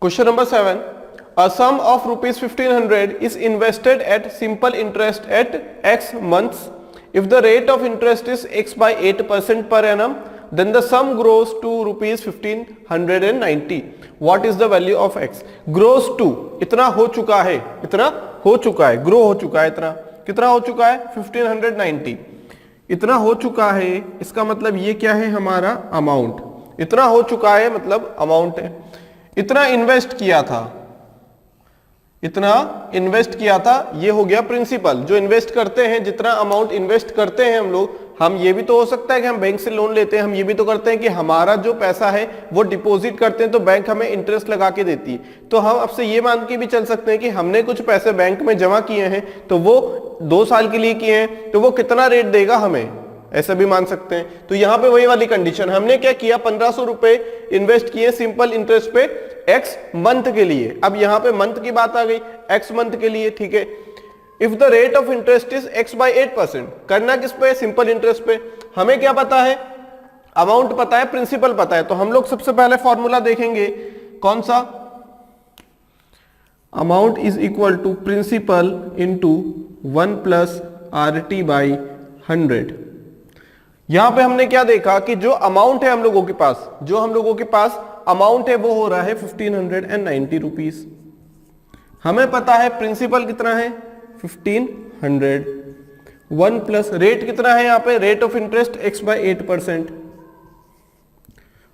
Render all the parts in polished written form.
Question number 7. A sum of rupees 1500 is invested at simple interest at x months. If the rate of interest is x by 8% per annum, then the sum grows to rupees 1590. What is the value of x? Grows to इतना हो चुका है, grow हो चुका है, इतना कितना हो चुका है 1590, इतना हो चुका है। इसका मतलब ये क्या है हमारा अमाउंट, इतना हो चुका है मतलब अमाउंट है। इतना इन्वेस्ट किया था, ये हो गया प्रिंसिपल। जो इन्वेस्ट करते हैं, जितना अमाउंट इन्वेस्ट करते हैं हम लोग, हम ये भी तो हो सकता है कि हम बैंक से लोन लेते हैं, हम ये भी तो करते हैं कि हमारा जो पैसा है वो डिपॉजिट करते हैं तो बैंक हमें इंटरेस्ट लगा के देती है। तो हम अब से ये मान के भी चल सकते हैं कि हमने कुछ पैसे बैंक में जमा किए हैं तो वो 2 साल के लिए किए हैं तो वो कितना रेट देगा हमें, ऐसा भी मान सकते हैं। तो यहां पे वही वाली कंडीशन, हमने क्या किया 1500 रुपए इन्वेस्ट किए सिंपल इंटरेस्ट पे x मंथ के लिए। अब यहां पे मंथ की बात आ गई, x मंथ के लिए, ठीक है। If the rate of interest is x by 8%, करना किस पे, सिंपल इंटरेस्ट पे। हमें क्या पता है, अमाउंट पता है, प्रिंसिपल पता है। तो हम लोग सबसे पहले फॉर्मूला देखेंगे, कौन सा, amount is equal to principal into 1 plus RT by 100। यहां पे हमने क्या देखा कि जो अमाउंट है हम लोगों के पास अमाउंट है वो हो रहा है 1590 रुपीज। हमें पता है प्रिंसिपल कितना है 1500, 1 प्लस रेट कितना है यहाँ पे, rate of interest x by 8%,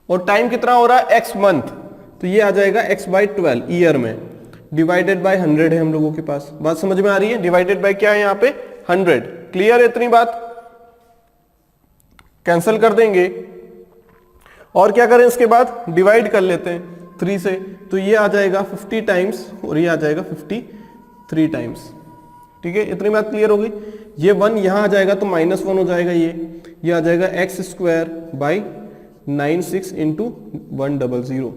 और टाइम कितना हो रहा है x मंथ, तो ये आ जाएगा x by 12 ईयर में, डिवाइडेड बाय 100 है हम लोगों के पास। बात समझ में आ रही है, डिवाइडेड बाय क्या है यहाँ पे 100। क्लियर है इतनी बात, कैंसिल कर देंगे और क्या करें, इसके बाद डिवाइड कर लेते हैं 3 से, तो ये आ जाएगा 50 टाइम्स और ये आ जाएगा 53 टाइम्स। ठीक है, इतनी बात क्लियर हो गई। ये 1 यहां आ जाएगा तो -1 हो जाएगा, ये आ जाएगा x² बाई 96 इंटू 100।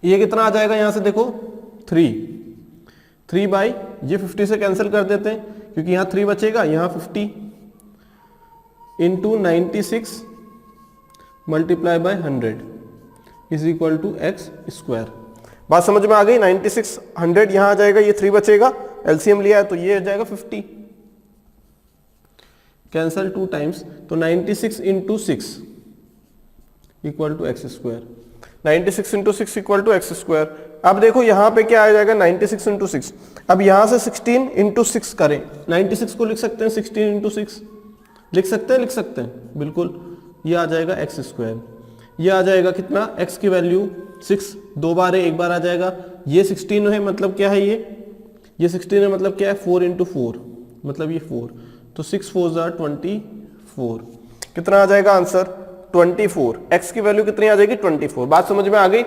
ये कितना आ जाएगा यहां से देखो 3 बाई, ये 50 से कैंसिल कर देते हैं क्योंकि यहां 3 बचेगा, यहां 50 into 96 multiply by 100 is equal to x²। बात समझ में आ गई। 96 100 यहां आ जाएगा, ये 3 बचेगा, एलसीएम लिया है तो ये आ जाएगा 50, कैंसल 2 टाइम्स, तो 96 into 6 equal to x², 96 into 6 equal to x²। अब देखो यहां पे क्या आ जाएगा 96 इंटू 6। अब यहां से 16 इंटू 6 करें, 96 को लिख सकते हैं 16 इंटू 6, लिख सकते हैं बिल्कुल। ये आ जाएगा x², ये आ जाएगा कितना, x की वैल्यू 6, 2 बार है 1 बार आ जाएगा। ये 16 है मतलब क्या है, ये 16 है मतलब क्या है 4 इंटू 4 मतलब ये 4, तो 6 4 जार 24, कितना आ जाएगा आंसर 24। x की वैल्यू कितनी आ जाएगी 24। बात समझ में आ गई।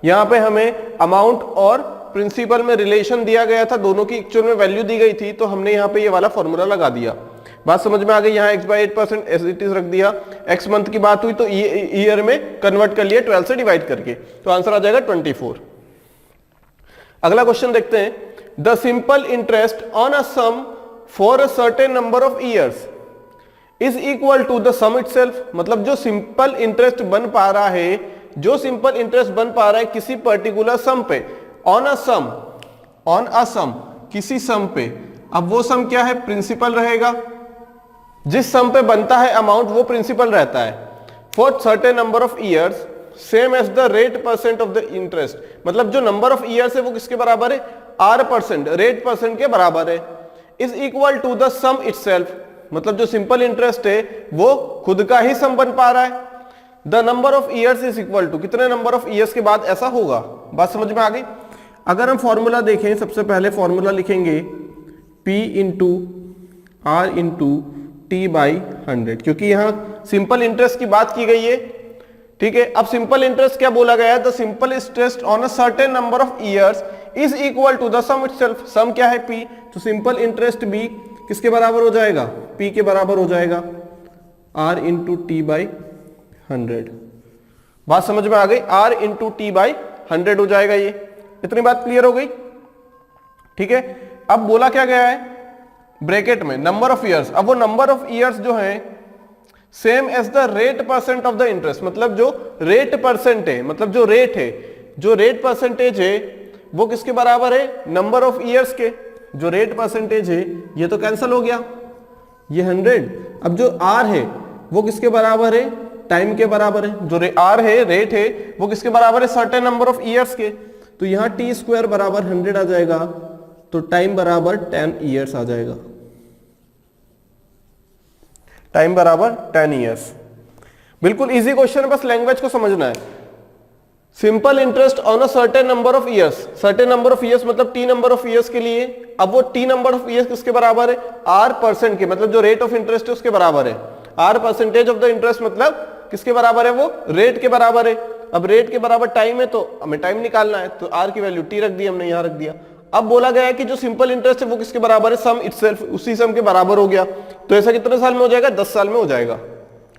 यहाँ पे हमें अमाउंट और प्रिंसिपल में रिलेशन दिया गया था, दोनों की एक्चुअल में वैल्यू दी गई थी, तो हमने यहाँ पे ये वाला फॉर्मूला लगा दिया। बात समझ में आ गई। यहाँ x by 8% as it is रख दिया, x मंथ की बात हुई तो ईयर में कन्वर्ट कर लिया 12 से डिवाइड करके, तो आंसर आ जाएगा 24। अगला क्वेश्चन देखते हैं। The simple interest on a sum for a certain number of years is equal to the sum itself. मतलब जो सिंपल इंटरेस्ट बन पा रहा है, किसी पर्टिकुलर सम पे, ऑन अ सम किसी सम पे। अब वो सम क्या है, प्रिंसिपल रहेगा। जिस सम पे बनता है अमाउंट वो प्रिंसिपल रहता है। For certain number of years same as the rate percent of the interest. मतलब जो नंबर ऑफ ईयर्स है वो किसके बराबर है, R%, रेट परसेंट के बराबर है। Is equal to the sum itself. मतलब जो सिंपल इंटरेस्ट है वो खुद का ही सम बन पा रहा है। The number of years is equal to, कितने नंबर ऑफ ईयर्स के बाद ऐसा होगा। बात समझ में आ गई। अगर हम फॉर्मूला देखें, सबसे पहले फॉर्मूला लिखेंगे P into R into T by 100, क्योंकि यहां सिंपल इंटरेस्ट की बात की गई है। ठीक है, अब सिंपल इंटरेस्ट क्या बोला गया है, the simple interest on a certain number of years is equal to the sum itself. Sum क्या है P, तो सिंपल इंटरेस्ट भी किसके बराबर हो जाएगा, P के बराबर हो जाएगा, R इंटू T बाई 100। बात समझ में आ गई। R इंटू T बाई 100 हो जाएगा ये। इतनी बात क्लियर हो गई। ठीक है, अब बोला क्या गया है ब्रैकेट में, नंबर ऑफ ईयर्स। अब वो नंबर ऑफ ईयर्स जो है same as the rate percent of the interest. मतलब जो रेट परसेंट है, मतलब जो रेट है, जो रेट परसेंटेज है वो किसके बराबर है, नंबर ऑफ ईयर्स के। जो रेट परसेंटेज है ये तो कैंसिल हो गया, ये 100। अब जो आर है वो किसके बराबर है, टाइम के बराबर है। जो आर है, रेट है, वो किसके बराबर है, सर्टेन नंबर ऑफ ईयर्स के। तो यहां टी स्क्वायर बराबर 100 आ जाएगा, तो टाइम बराबर 10 ईयर्स आ जाएगा। टाइम बराबर 10 ईयर्स। बिल्कुल इजी क्वेश्चन है, बस लैंग्वेज को समझना है। Simple interest on a certain number of years, certain number of years मतलब टी नंबर ऑफ ईयर्स के लिए। अब वो टी नंबर ऑफ ईयर्स किसके बराबर है, आर परसेंट के, मतलब जो रेट ऑफ इंटरेस्ट है उसके बराबर है। R percentage of the interest मतलब किसके बराबर है, वो रेट के बराबर है। अब रेट के बराबर टाइम है तो हमें टाइम निकालना है, तो आर की वैल्यू टी रख दी हमने, यहां रख दिया। अब बोला गया है कि जो सिंपल इंटरेस्ट है वो किसके बराबर है, सम इटसेल्फ, उसी सम के बराबर हो गया। तो ऐसा कितने साल में हो जाएगा, 10 साल में हो जाएगा।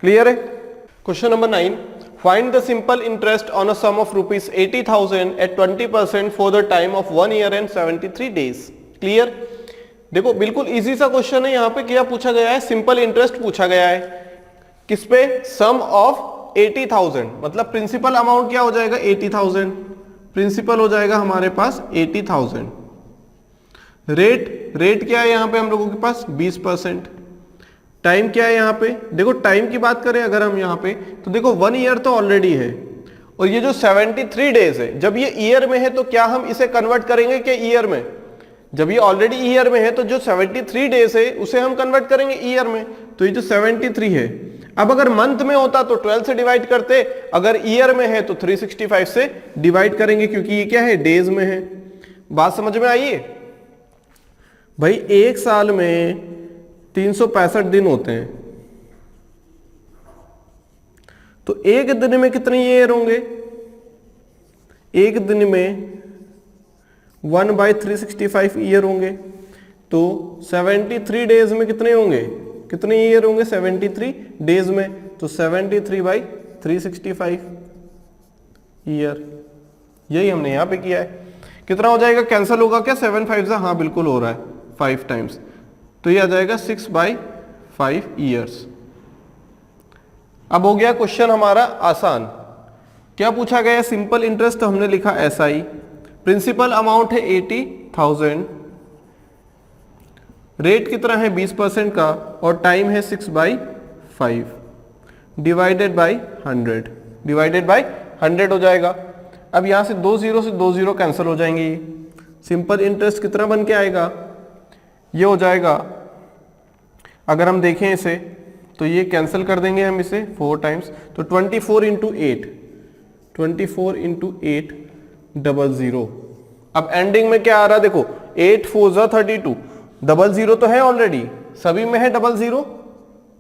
क्लियर है। Question number 9, find the simple interest on a sum of rupees 80,000 at 20% for the time of 1 year and 73 days. Clear. देखो बिल्कुल इजी सा क्वेश्चन है। यहाँ पे क्या पूछा गया है, सिंपल इंटरेस्ट पूछा गया है। किस पे, सम ऑफ 80,000, मतलब प्रिंसिपल अमाउंट क्या हो जाएगा, 80,000। प्रिंसिपल हो जाएगा हमारे पास 80,000। रेट क्या है यहाँ पे हम लोगों के पास, 20%। टाइम क्या है यहाँ पे, देखो टाइम की बात करें अगर हम यहाँ पे, तो देखो 1 ईयर तो ऑलरेडी है, और ये जो 73 डेज है, जब ये ईयर में है तो क्या हम इसे कन्वर्ट करेंगे कि ईयर में। जब ये ऑलरेडी ईयर में है तो जो 73 डेज है उसे हम कन्वर्ट करेंगे ईयर में। तो ये जो 73 है, अब अगर मंथ में होता तो 12 से डिवाइड करते, अगर ईयर में है तो 365 से डिवाइड करेंगे, क्योंकि ये क्या है, डेज में है। बात समझ में आई है भाई। एक साल में 365 दिन होते हैं, तो एक दिन में कितने ईयर होंगे, एक दिन में 1/365 ईयर होंगे। तो 73 डेज में कितने होंगे, कितने ईयर होंगे, 73 डेज में, तो 73/365 ईयर। यही हमने यहां पे किया है। कितना हो जाएगा, कैंसिल होगा क्या, 7 5 जा, हाँ बिल्कुल हो रहा है, 5 टाइम्स, तो ये आ जाएगा 6/5 ईयर्स। अब हो गया क्वेश्चन हमारा आसान। क्या पूछा गया है, सिंपल इंटरेस्ट, तो हमने लिखा SI, प्रिंसिपल अमाउंट है 80,000, रेट कितना है 20% का, और टाइम है 6/5 डिवाइडेड बाई 100, डिवाइडेड बाई 100 हो जाएगा। अब यहां से 2 0 से 2 0 कैंसिल हो जाएंगे। सिंपल इंटरेस्ट कितना बन के आएगा, ये हो जाएगा, अगर हम देखें इसे तो ये कैंसिल कर देंगे हम इसे 4 टाइम्स, तो 24 इंटू 8, 24 इंटू 8 00। अब एंडिंग में क्या आ रहा है, देखो 8 4 जा 32, 00 तो है ऑलरेडी, सभी में है 00,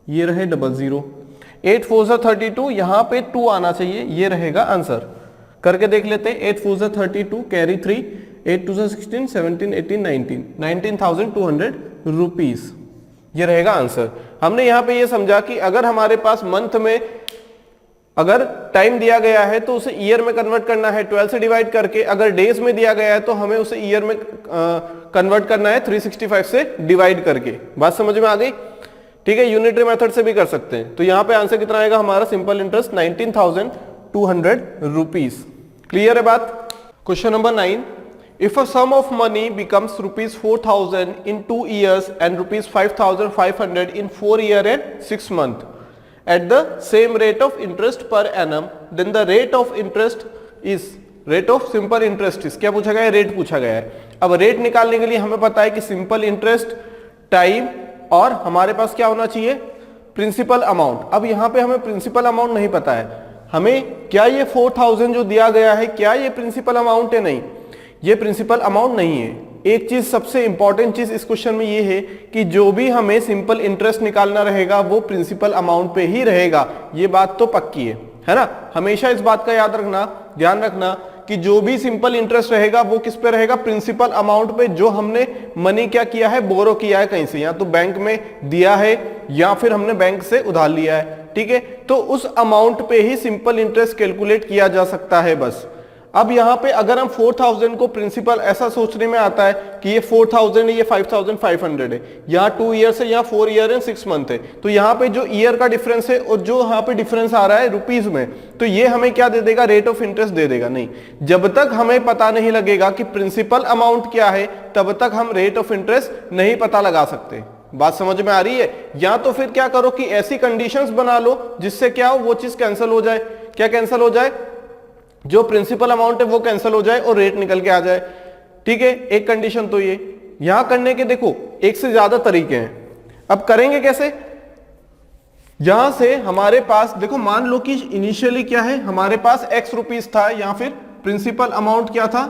ये रहे 00, 8 4 जा 32, यहां पे 2 आना चाहिए, ये रहेगा आंसर। करके देख लेते हैं, 8 4 जा 32, कैरी 3, 8 2 जा 16, 17 18 19, 19,200 रुपीज, ये रहेगा आंसर। हमने यहां पे ये समझा कि अगर हमारे पास मंथ में अगर टाइम दिया गया है तो उसे ईयर में कन्वर्ट करना है 12 से डिवाइड करके, अगर डेज में दिया गया है तो हमें उसे ईयर में कन्वर्ट करना है 365 से डिवाइड करके। बात समझ में आ गई, ठीक है। यूनिटरी मेथड से भी कर सकते हैं। तो यहां पे आंसर कितना आएगा हमारा, सिंपल इंटरेस्ट 19,200 रुपीज। क्लियर है बात। Question number 9, if a sum of money becomes rupees 4,000 in 2 years and rupees 5,500 in 4 year and 6 month at the same rate of interest per annum, then the rate of interest is, rate of simple interest is, क्या पूछा गया है, rate पूछा गया है। अब rate निकालने के लिए हमें पता है कि सिंपल इंटरेस्ट, टाइम, और हमारे पास क्या होना चाहिए, प्रिंसिपल अमाउंट। अब यहां पे हमें प्रिंसिपल अमाउंट नहीं पता है हमें, क्या ये 4,000 जो दिया गया है क्या ये प्रिंसिपल अमाउंट है, नहीं, ये प्रिंसिपल अमाउंट नहीं है। एक चीज, सबसे इंपॉर्टेंट चीज इस क्वेश्चन में ये है कि जो भी हमें सिंपल इंटरेस्ट निकालना रहेगा वो प्रिंसिपल अमाउंट पे ही रहेगा, ये बात तो पक्की है ना। हमेशा इस बात का याद रखना, ध्यान रखना कि जो भी सिंपल इंटरेस्ट रहेगा वो किस पे रहेगा, प्रिंसिपल अमाउंट पे, जो हमने मनी क्या किया है, बोरो किया है कहीं से, या तो बैंक में दिया है या फिर हमने बैंक से उधार लिया है, ठीक है। तो उस अमाउंट पे ही सिंपल इंटरेस्ट कैलकुलेट किया जा सकता है बस। अब यहाँ पे अगर हम 4000 को प्रिंसिपल ऐसा सोचने में आता है कि ये 4000 है, ये 5500 है, यहाँ 2 ईयर्स है, यहाँ 4 ईयर एंड 6 मंथ है, तो यहाँ पे जो ईयर का डिफरेंस है और जो यहाँ पे डिफरेंस आ रहा है रुपीज में, तो ये हमें क्या दे देगा, रेट ऑफ इंटरेस्ट दे देगा। नहीं, जब तक हमें पता नहीं लगेगा कि प्रिंसिपल अमाउंट क्या है तब तक हम रेट ऑफ इंटरेस्ट नहीं पता लगा सकते। बात समझ में आ रही है? या तो फिर क्या करो कि ऐसी कंडीशंस बना लो जिससे क्या हो, वो चीज कैंसिल हो जाए। क्या कैंसिल हो जाए? जो प्रिंसिपल अमाउंट है वो कैंसिल हो जाए और रेट निकल के आ जाए। ठीक है, एक कंडीशन तो ये। यहां करने के देखो एक से ज्यादा तरीके हैं। अब करेंगे कैसे? यहां से हमारे पास देखो, मान लो कि इनिशियली क्या है, हमारे पास x रुपीस था, या फिर प्रिंसिपल अमाउंट क्या था,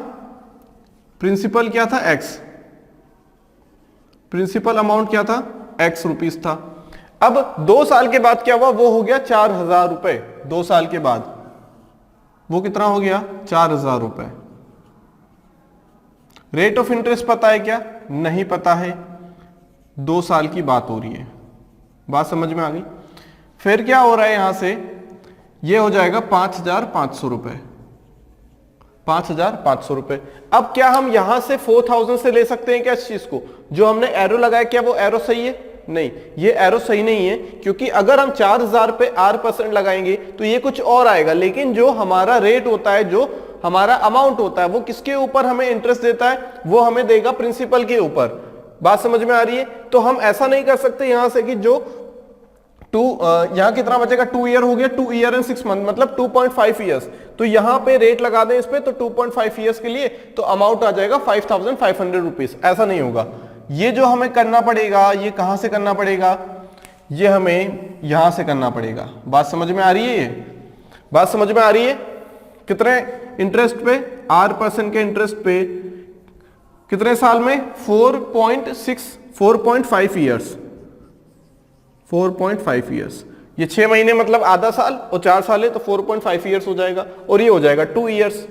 प्रिंसिपल क्या था, x, प्रिंसिपल अमाउंट क्या था, x रुपीस था। अब 2 साल के बाद क्या हुआ, वो हो गया 4000 रुपए। 2 साल के बाद वो कितना हो गया, 4000 रुपए। रेट ऑफ इंटरेस्ट पता है क्या? नहीं पता है। 2 साल की बात हो रही है। बात समझ में आ गई? फिर क्या हो रहा है, यहां से ये हो जाएगा 5500 रुपए, 5500 रुपए। अब क्या हम यहां से 4000 से ले सकते हैं क्या इस चीज को? जो हमने एरो लगाया, क्या वो एरो सही है? नहीं, ये एरो सही नहीं है, क्योंकि अगर हम 4000 पे R% लगाएंगे तो ये कुछ और आएगा, लेकिन जो हमारा रेट होता है, जो हमारा अमाउंट होता है, वो किसके ऊपर हमें इंटरेस्ट देता है? वो हमें देगा प्रिंसिपल के ऊपर। बात समझ में आ रही है? तो हम ऐसा नहीं कर सकते यहां से कि जो यहां कितना बचेगा, 2 ईयर हो गया, 2 ईयर एंड 6 मंथ, मतलब 2.5 ईयर्स। तो यहां पे रेट लगा दें इस पे, तो 2.5 ईयर्स के लिए तो अमाउंट आ जाएगा 5500 रुपीज। ऐसा नहीं होगा। ये जो हमें करना पड़ेगा, ये कहां से करना पड़ेगा, ये हमें यहां से करना पड़ेगा। बात समझ में आ रही है? ये बात समझ में आ रही है? कितने इंटरेस्ट पे, R% के इंटरेस्ट पे कितने साल में, 4.5 ईयर्स, 4.5 ईयर्स। ये 6 महीने मतलब आधा साल, और 4 साल है तो 4.5 ईयर्स हो जाएगा, और ये हो जाएगा 2 ईयर्स।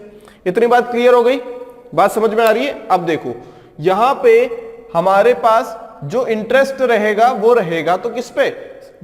इतनी बात क्लियर हो गई? बात समझ में आ रही है? अब देखो यहां पे हमारे पास जो इंटरेस्ट रहेगा वो रहेगा तो किस पे,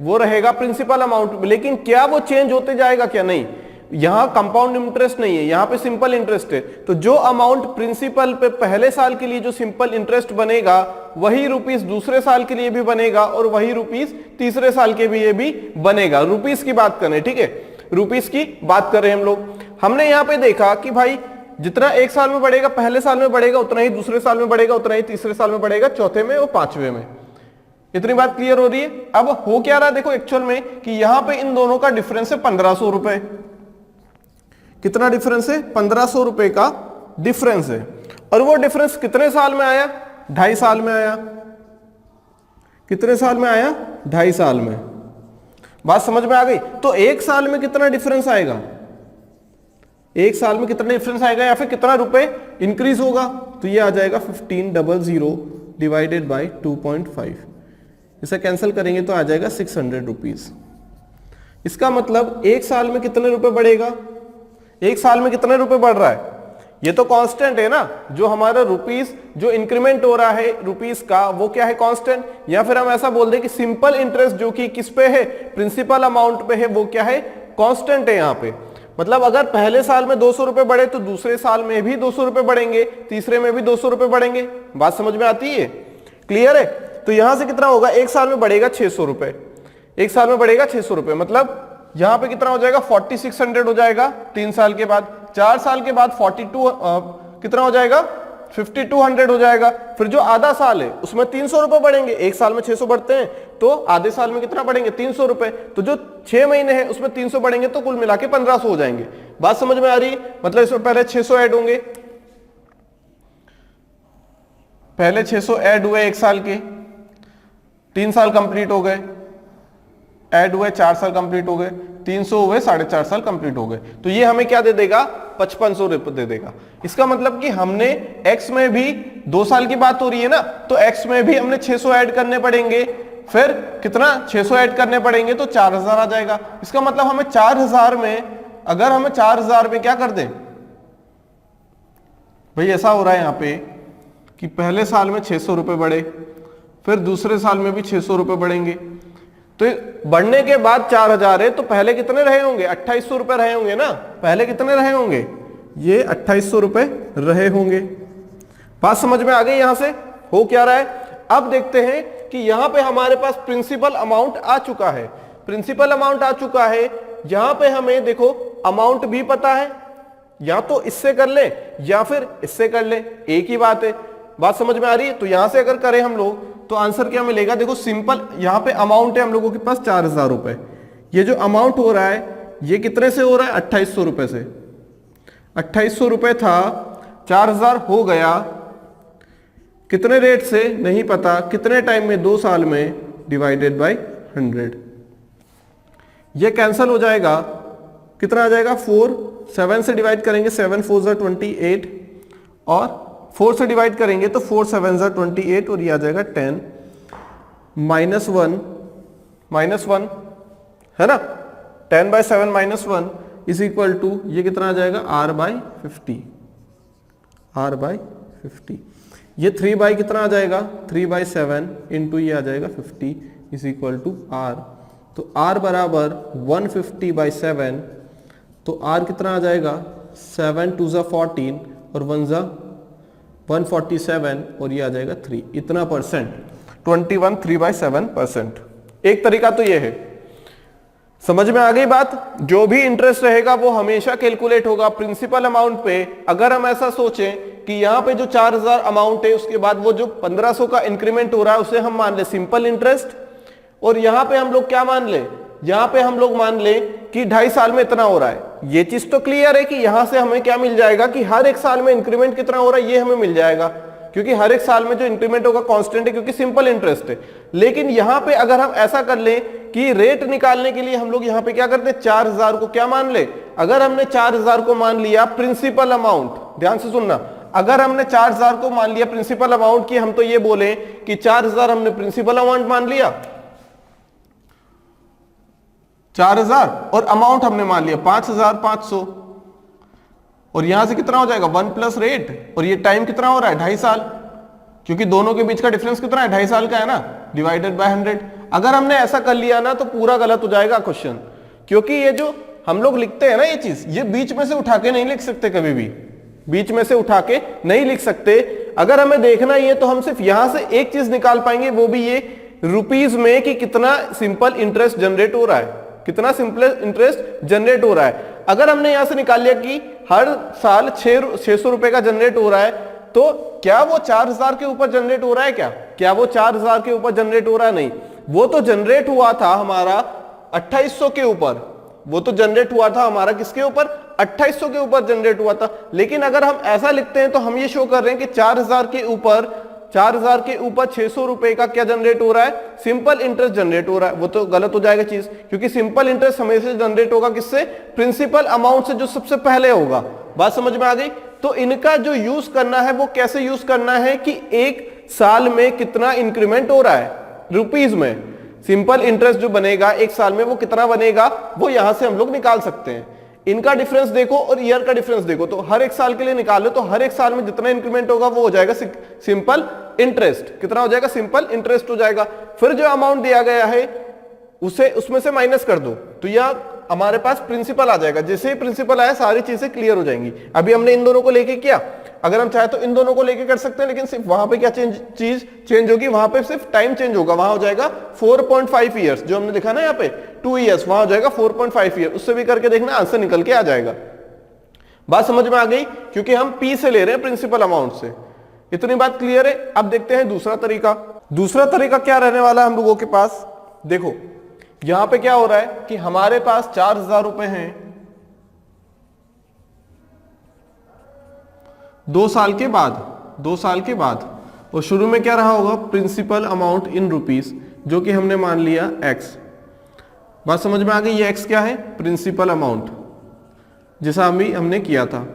वो रहेगा प्रिंसिपल अमाउंट। लेकिन क्या वो चेंज होते जाएगा? क्या नहीं, यहां कंपाउंड इंटरेस्ट नहीं है, यहां पे सिंपल इंटरेस्ट है। तो जो अमाउंट प्रिंसिपल पे पहले साल के लिए जो सिंपल इंटरेस्ट बनेगा, वही रुपीस दूसरे साल के लिए भी बनेगा, और वही रुपीस तीसरे साल के लिए भी बनेगा। रुपीस की बात करें, ठीक है, रुपीस की बात करें हम लोग। हमने यहां पे देखा कि भाई जितना एक साल में बढ़ेगा, पहले साल में बढ़ेगा, उतना ही दूसरे साल में बढ़ेगा, उतना ही तीसरे साल में बढ़ेगा, चौथे में और 5वें में। इतनी बात क्लियर हो रही है? अब हो क्या रहा, देखो एक्चुअल में कि यहां पे इन दोनों का डिफरेंस है 1500 रुपए। कितना डिफरेंस है? 1500 रुपए का डिफरेंस है। और वो डिफरेंस कितने साल में आया? 2.5 साल में आया। कितने साल में आया? 2.5 साल में। बात समझ में आ गई? तो 1 साल में कितना डिफरेंस आएगा, 1 साल में कितना डिफरेंस आएगा, या फिर कितना रुपए इंक्रीज होगा? तो ये आ जाएगा 1500 डिवाइडेड बाई 2.5। इसे कैंसिल करेंगे तो आ जाएगा 600 रुपीज। इसका मतलब 1 साल में कितने रुपए बढ़ेगा, 1 साल में कितने रुपए बढ़ रहा है? ये तो कांस्टेंट है ना, जो हमारा रुपीस जो इंक्रीमेंट हो रहा है रुपीस का, वो क्या है, कांस्टेंट। या फिर हम ऐसा बोल दें कि सिंपल इंटरेस्ट जो कि किस पे है, प्रिंसिपल अमाउंट पे है, वो क्या है, कांस्टेंट है यहाँ पे। मतलब अगर पहले साल में 200 रुपए बढ़े तो दूसरे साल में भी 200 रुपए बढ़ेंगे, तीसरे में भी 200 रुपए बढ़ेंगे। बात समझ में आती है? क्लियर है? तो यहां से कितना होगा, 1 साल में बढ़ेगा 600 रुपए, 1 साल में बढ़ेगा 600 रुपए, मतलब यहां पे कितना हो जाएगा, 4600 हो जाएगा 3 साल के बाद। 4 साल के बाद 42 कितना हो जाएगा, 5200 हो जाएगा। फिर जो आधा साल है उसमें 300 रुपए बढ़ेंगे। 1 साल में 600 बढ़ते हैं, तो आधे साल में कितना बढ़ेंगे, 300 रुपए। तो जो 6 महीने हैं उसमें 300 बढ़ेंगे, तो कुल मिला के 1500 हो जाएंगे। बात समझ में आ रही है? मतलब इसमें पहले 600 ऐड होंगे, पहले 600 ऐड हुए 1 साल के, 3 साल कंप्लीट हो गए, ऐड हुए 4 साल कंप्लीट हो गए, 300 हुए, 4.5 साल कंप्लीट हो गए। तो ये हमें क्या दे देगा, 5500 रुपए दे देगा। इसका मतलब कि हमने x में भी 2 साल की बात हो रही है ना, तो x में भी हमने 600 ऐड करने पड़ेंगे। फिर कितना, 600 ऐड करने पड़ेंगे तो 4000 आ जाएगा। इसका मतलब हमें 4000 में, अगर हमें 4000 में क्या कर दें भाई, ऐसा हो रहा है यहां पे कि पहले साल में 600 रुपए बढ़े, फिर दूसरे साल में भी 600 रुपए बढ़ेंगे। तो बढ़ने के बाद 4000 है, तो पहले कितने रहे होंगे, 2800 रुपए रहे होंगे ना। पहले कितने रहे होंगे, ये 2800 रुपए रहे होंगे। बात समझ में आ गई? यहां से हो क्या रहा है? अब देखते हैं कि यहां पे हमारे पास प्रिंसिपल अमाउंट आ चुका है। प्रिंसिपल अमाउंट आ चुका है, यहां पे हमें देखो अमाउंट भी पता है, या तो इससे कर ले या फिर इससे कर ले, एक ही बात है। बात समझ में आ रही है? तो यहां से अगर करें हम लोग तो आंसर क्या मिलेगा? देखो सिंपल, यहां पे अमाउंट है हम लोगों के पास 4000 रुपए। ये जो अमाउंट हो रहा है ये कितने से हो रहा है? 2800 रुपए से। 2800 रुपए था, 4000 हो गया, कितने रेट से नहीं पता, कितने टाइम में? 2 साल में, डिवाइडेड बाय 100। ये कैंसल हो जाएगा, कितना आ जाएगा? 4। 7 से डिवाइड करेंगे, 7 4 ज़ा 28, और 4 से डिवाइड करेंगे तो 4 7 ज़ा 28, और ये आ जाएगा 10 -1 है ना। 10/7 -1 इज इक्वल टू, ये कितना आ जाएगा? R/50। ये 3 कितना आ जाएगा? 3/7 इंटू ये आ जाएगा 50 इज इक्वल टू R। तो R बराबर 150/7, तो R कितना आ जाएगा? 7 2 ज़ा 14 और 1 ज़ा 147, और ये आ जाएगा 3। इतना परसेंट, 21 3/7%। एक तरीका तो ये है। समझ में आ गई बात? जो भी इंटरेस्ट रहेगा वो हमेशा कैलकुलेट होगा प्रिंसिपल अमाउंट पे। अगर हम ऐसा सोचें कि यहाँ पे जो 4000 अमाउंट है उसके बाद वो जो 1500 का इंक्रीमेंट हो रहा है उसे हम मान ले सिंपल इंटरेस्ट, और यहाँ पे हम लोग क्या मान ले? यहाँ पे हम लोग मान ले कि 2.5 साल में इतना हो रहा है। ये चीज तो क्लियर है कि यहां से हमें क्या मिल जाएगा कि हर एक साल में इंक्रीमेंट कितना हो रहा है ये हमें मिल जाएगा, क्योंकि हर एक साल में जो इंक्रीमेंट होगा कांस्टेंट है, क्योंकि सिंपल इंटरेस्ट है। लेकिन यहां पे अगर हम ऐसा कर लें कि रेट निकालने के लिए हम लोग यहां पे क्या करते हैं? 4000 को क्या मान ले? अगर हमने 4000 को मान लिया प्रिंसिपल अमाउंट, ध्यान से सुनना, अगर हमने 4000 को मान लिया प्रिंसिपल अमाउंट की, हम तो ये बोले कि 4000 हमने प्रिंसिपल अमाउंट मान लिया, 4000, और अमाउंट हमने मान लिया 5500, और यहां से कितना हो जाएगा? 1 प्लस रेट, और ये टाइम कितना हो रहा है? 2.5 साल, क्योंकि दोनों के बीच का डिफरेंस कितना है? 2.5 साल का है ना, डिवाइडेड बाय 100। अगर हमने ऐसा कर लिया ना तो पूरा गलत हो जाएगा क्वेश्चन, क्योंकि ये जो हम लोग लिखते हैं ना ये चीज, ये बीच में से उठा के नहीं लिख सकते, कभी भी बीच में से उठा के नहीं लिख सकते। अगर हमें देखना ही है तो हम सिर्फ यहां से एक चीज निकाल पाएंगे, वो भी ये रुपीज में कि कितना सिंपल इंटरेस्ट जनरेट हो रहा है, कितना सिंपल इंटरेस्ट जनरेट हो रहा है। अगर हमने यहां से निकाल लिया कि हर साल 600 रुपए का जनरेट हो रहा है, तो क्या वो 4000 के ऊपर जनरेट हो रहा है? क्या वो 4000 के ऊपर जनरेट हो रहा है? नहीं, वो तो जनरेट हुआ था हमारा 2800 के ऊपर। वो तो जनरेट हुआ था हमारा किसके ऊपर? 2800 के ऊपर जनरेट हुआ था। लेकिन अगर हम ऐसा लिखते हैं तो हम ये शो कर रहे हैं कि 4000 के ऊपर 600 रुपए का क्या जनरेट हो रहा है? सिंपल इंटरेस्ट जनरेट हो रहा है। वो तो गलत हो जाएगा चीज, क्योंकि सिंपल इंटरेस्ट हमेशा जनरेट होगा किससे? प्रिंसिपल अमाउंट से, जो सबसे पहले होगा। बात समझ में आ गई? तो इनका जो यूज करना है वो कैसे यूज करना है कि एक साल में कितना इंक्रीमेंट हो रहा है रुपीज में। सिंपल इंटरेस्ट जो बनेगा एक साल में वो कितना बनेगा, वो यहां से हम लोग निकाल सकते हैं। इनका डिफरेंस देखो और ईयर का डिफरेंस देखो, तो हर एक साल के लिए निकालो, तो हर एक साल में जितना इंक्रीमेंट होगा वो हो जाएगा सिंपल इंटरेस्ट। कितना हो जाएगा? सिंपल इंटरेस्ट हो जाएगा। फिर जो अमाउंट दिया गया है उसे उसमें से माइनस कर दो, तो यह हमारे पास प्रिंसिपल आ जाएगा। जैसे ही प्रिंसिपल आया सारी चीजें क्लियर हो जाएंगी। अभी हमने इन दोनों को लेके किया, अगर हम चाहे तो इन दोनों को लेके कर सकते हैं, लेकिन सिर्फ वहां पे क्या चीज चेंज होगी? वहां पे सिर्फ टाइम चेंज होगा। वहां हो जाएगा 4.5 ईयर्स, जो हमने लिखा ना यहाँ पे 2 ईयर्स, वहां हो जाएगा 4.5 ईयर। उससे भी करके देखना, आंसर निकल के आ जाएगा। बात समझ में आ गई? क्योंकि हम पी से ले रहे हैं प्रिंसिपल अमाउंट से। इतनी बात क्लियर है? अब देखते हैं दूसरा तरीका। दूसरा तरीका क्या रहने वाला है हम लोगों के पास? देखो यहां पे क्या हो रहा है कि हमारे पास 4000 रुपए हैं 2 साल के बाद, और शुरू में क्या रहा होगा? प्रिंसिपल अमाउंट इन रुपीस, जो कि हमने मान लिया एक्स। बात समझ में आ गई? ये एक्स क्या है? प्रिंसिपल अमाउंट, जैसा अभी हमने किया था।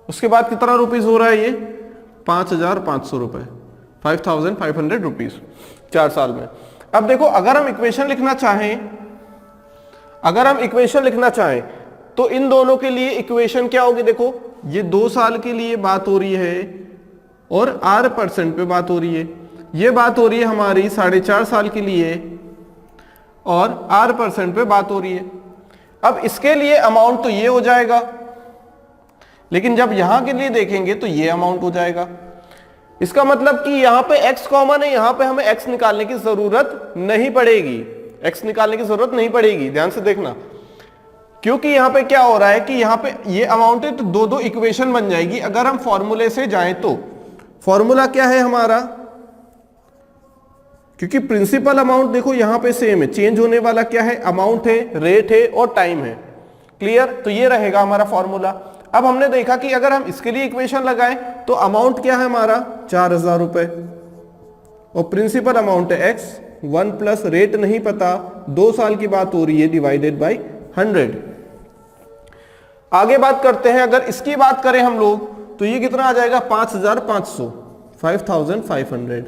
उसके बाद कितना रुपीस हो रहा है? ये 5500 रुपए, 5500 रुपीस 4 साल में। अब देखो अगर हम इक्वेशन लिखना चाहें तो इन दोनों के लिए इक्वेशन क्या होगी? देखो ये 2 साल के लिए बात हो रही है और R% पे बात हो रही है। ये बात हो रही है हमारी 4.5 साल के लिए और R% पे बात हो रही है। अब इसके लिए अमाउंट तो ये हो जाएगा, लेकिन जब यहां के लिए देखेंगे तो ये अमाउंट हो जाएगा। इसका मतलब कि यहां पे x कॉमन है, यहां पे हमें x निकालने की जरूरत नहीं पड़ेगी, x निकालने की जरूरत नहीं पड़ेगी, ध्यान से देखना। क्योंकि यहां पे क्या हो रहा है कि यहां पे ये अमाउंट है तो दो दो इक्वेशन बन जाएगी। अगर हम फॉर्मूले से जाएं तो फॉर्मूला क्या है हमारा, क्योंकि प्रिंसिपल अमाउंट देखो यहां पे सेम है, चेंज होने वाला क्या है, अमाउंट है, रेट है और टाइम है। क्लियर? तो ये रहेगा हमारा फॉर्मूला। अब हमने देखा कि अगर हम इसके लिए इक्वेशन लगाएं तो अमाउंट क्या है हमारा 4000 रुपए और प्रिंसिपल अमाउंट है x, 1 प्लस रेट नहीं पता, 2 साल की बात हो रही है, डिवाइडेड बाय 100। आगे बात करते हैं, अगर इसकी बात करें हम लोग तो ये कितना आ जाएगा 5500, 5500।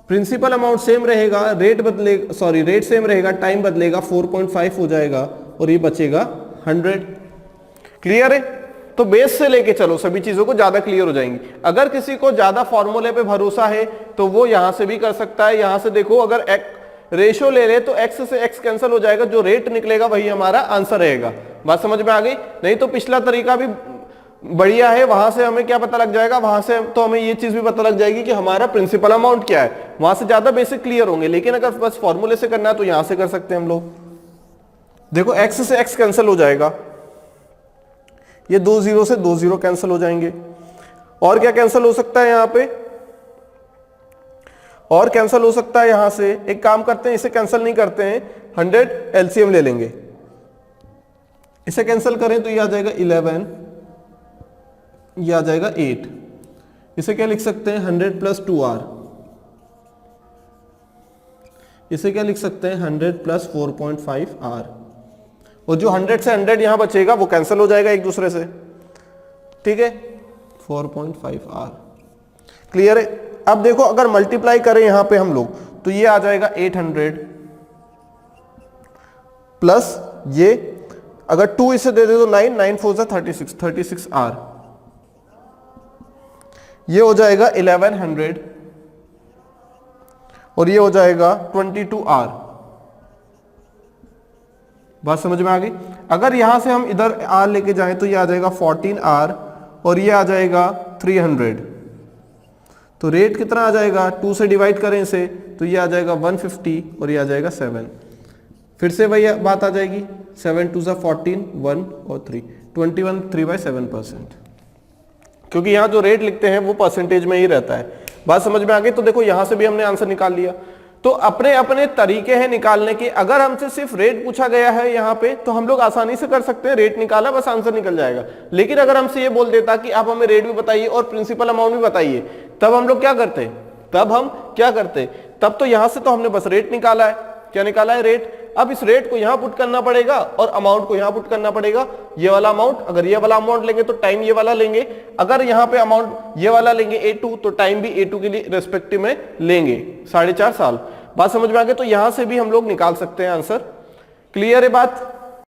प्रिंसिपल अमाउंट सेम रहेगा, रेट बदलेगा, सॉरी रेट सेम रहेगा, टाइम बदलेगा, 4.5 हो जाएगा और ये बचेगा 100। क्लियर है? तो बेस से लेके चलो, सभी चीजों को ज्यादा क्लियर हो जाएंगी। अगर किसी को ज्यादा फॉर्मूले पे भरोसा है तो वो यहां से भी कर सकता है। यहां से देखो, अगर रेशियो ले ले तो x से x कैंसिल हो जाएगा, जो रेट निकलेगा वही हमारा आंसर रहेगा। बात समझ में आ गई? नहीं तो पिछला तरीका भी बढ़िया है, वहां से हमें क्या पता लग जाएगा, वहां से तो हमें ये चीज भी पता लग जाएगी कि हमारा प्रिंसिपल अमाउंट क्या है, वहां से ज्यादा बेसिक क्लियर होंगे। लेकिन अगर बस फॉर्मूले से करना है तो यहां से कर सकते हैं हम लोग। देखो x से x कैंसिल हो जाएगा, ये 2 0 से 2 0 कैंसिल हो जाएंगे। और क्या कैंसिल हो सकता है यहां पे, और कैंसिल हो सकता है यहां से, एक काम करते हैं, इसे कैंसिल नहीं करते हैं, 100 एलसीएम ले लेंगे, इसे कैंसिल करें तो ये आ जाएगा 11, ये आ जाएगा 8। इसे क्या लिख सकते हैं 100 प्लस 2r, इसे क्या लिख सकते हैं 100 प्लस 4.5r, और जो 100 से 100 यहां बचेगा वो कैंसिल हो जाएगा एक दूसरे से। ठीक है, 4.5r। क्लियर है? अब देखो, अगर मल्टीप्लाई करें यहां पे हम लोग तो ये आ जाएगा 800 प्लस ये, अगर 2 इसे दे दे तो 9, 9 4 जा 36, 36r, ये हो जाएगा 1100 और ये हो जाएगा 22r। बात समझ में आ गई? अगर यहां से हम इधर r लेके जाएं तो ये आ जाएगा 14r और ये आ जाएगा 300। तो रेट कितना आ जाएगा, 2 से डिवाइड करें इसे तो ये आ जाएगा 150 और ये आ जाएगा 7। फिर से वही बात आ जाएगी, 7 2 जा 14, 1 और 3, 21, 3/7%, क्योंकि यहां जो रेट लिखते हैं वो परसेंटेज में ही रहता है। बात समझ में आ गई? तो देखो यहां से भी हमने आंसर निकाल लिया। तो अपने अपने तरीके हैं निकालने के। अगर हमसे सिर्फ रेट पूछा गया है यहाँ पे तो हम लोग आसानी से कर सकते हैं, रेट निकाला बस आंसर निकल जाएगा। लेकिन अगर हमसे ये बोल देता कि आप हमें रेट भी बताइए और प्रिंसिपल अमाउंट भी बताइए, तब हम लोग क्या करते? तब तो यहां से तो हमने बस रेट निकाला है। क्या निकाला है? रेट। अब इस रेट को यहां पुट करना पड़ेगा और अमाउंट को यहां पुट करना पड़ेगा। ये वाला अमाउंट, अगर ये वाला अमाउंट लेंगे तो टाइम ये वाला लेंगे, अगर यहां पे अमाउंट ये वाला लेंगे A2 तो टाइम भी A2 के लिए रेस्पेक्टिव में लेंगे, 4.5 साल। बात समझ में आ गई? तो यहां से भी हम लोग निकाल सकते हैं आंसर। क्लियर है बात?